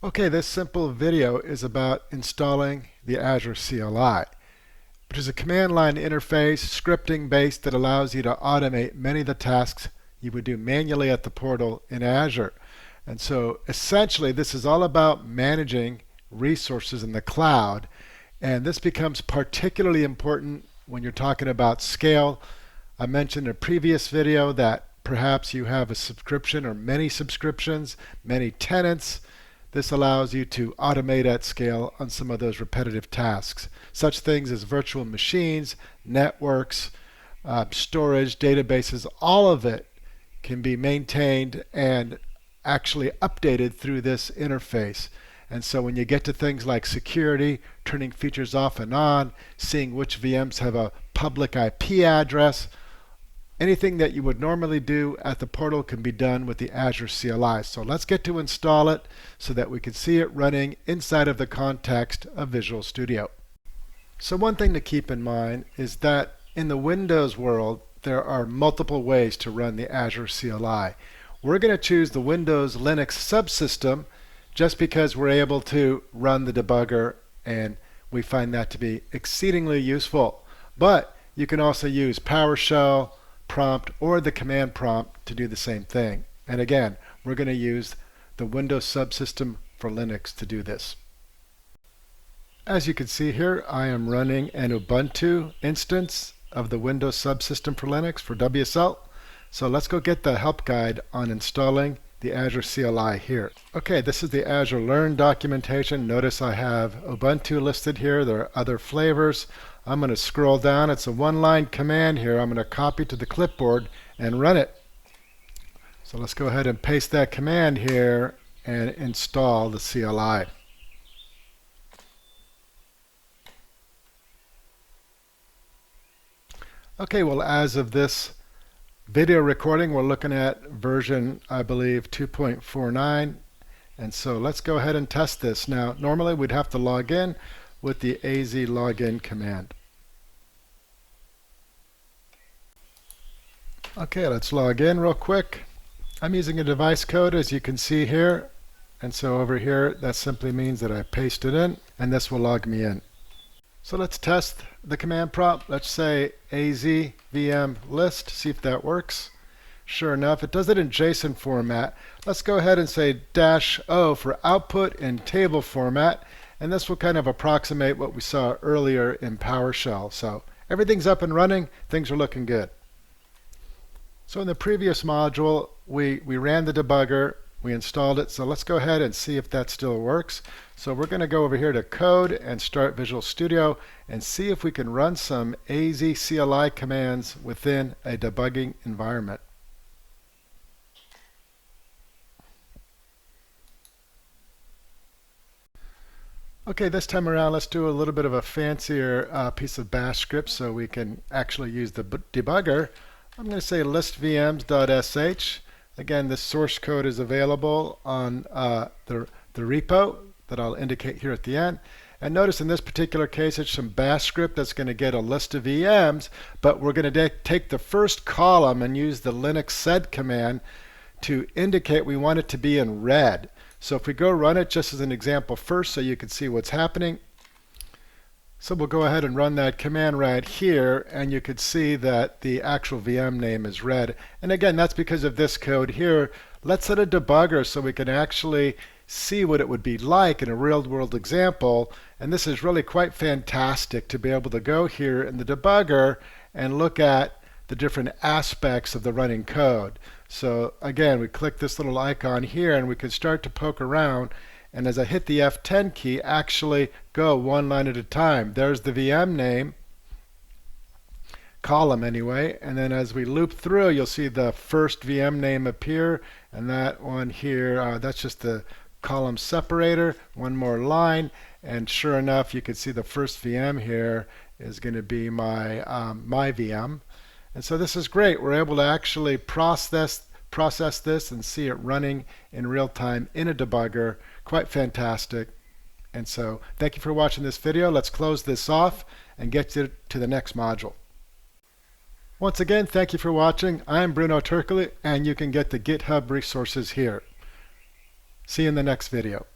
Okay, this simple video is about installing the Azure CLI, which is a command line interface, scripting based, that allows you to automate many of the tasks you would do manually at the portal in Azure. And so essentially this is all about managing resources in the cloud, and this becomes particularly important when you're talking about scale. I mentioned in a previous video that perhaps you have a subscription or many subscriptions, many tenants. This allows you to automate at scale on some of those repetitive tasks. Such things as virtual machines, networks, storage, databases, all of it can be maintained and actually updated through this interface. And so when you get to things like security, turning features off and on, seeing which VMs have a public IP address, anything that you would normally do at the portal can be done with the Azure CLI. So let's get to install it so that we can see it running inside of the context of Visual Studio. So one thing to keep in mind is that in the Windows world, there are multiple ways to run the Azure CLI. We're going to choose the Windows Linux subsystem just because we're able to run the debugger, and we find that to be exceedingly useful. But you can also use PowerShell, prompt, or the command prompt to do the same thing. And again, we're going to use the Windows subsystem for Linux to do this. As you can see here, I am running an Ubuntu instance of the Windows subsystem for Linux for WSL. So let's go get the help guide on installing the Azure CLI here. Okay, this is the Azure Learn documentation. Notice I have Ubuntu listed here. There are other flavors. I'm going to scroll down. It's a one-line command here. I'm going to copy to the clipboard and run it. So let's go ahead and paste that command here and install the CLI. Okay, well, as of this video recording, we're looking at version, I believe, 2.49. And so let's go ahead and test this. Now, normally we'd have to log in with the AZ login command. Okay, let's log in real quick. I'm using a device code, as you can see here. And so over here, that simply means that I paste it in, and this will log me in. So let's test the command prompt. Let's say AZ VM list, see if that works. Sure enough, it does it in JSON format. Let's go ahead and say -O for output in table format, and this will kind of approximate what we saw earlier in PowerShell. So everything's up and running, things are looking good. So in the previous module, we ran the debugger, we installed it, so let's go ahead and see if that still works. So we're going to go over here to Code and start Visual Studio and see if we can run some AZ CLI commands within a debugging environment. Okay, this time around let's do a little bit of a fancier piece of bash script so we can actually use the debugger. I'm going to say listvms.sh. Again, this source code is available on the repo that I'll indicate here at the end. And notice in this particular case, it's some bash script that's going to get a list of VMs, but we're going to take the first column and use the Linux sed command to indicate we want it to be in red. So if we go run it just as an example first so you can see what's happening. So we'll go ahead and run that command right here, and you could see that the actual VM name is red. And again, that's because of this code here. Let's set a debugger so we can actually see what it would be like in a real-world example. And this is really quite fantastic to be able to go here in the debugger and look at the different aspects of the running code. So again, we click this little icon here and we can start to poke around. And as I hit the F10 key, actually go one line at a time. There's the VM name, column anyway, and then as we loop through, you'll see the first VM name appear, and that one here, that's just the column separator. One more line, and sure enough, you can see the first VM here is going to be my VM. And so this is great. We're able to actually process this and see it running in real time in a debugger. Quite fantastic. And so thank you for watching this video. Let's close this off and get to the next module. Once again, thank you for watching. I'm Bruno Turkle, and you can get the GitHub resources here. See you in the next video.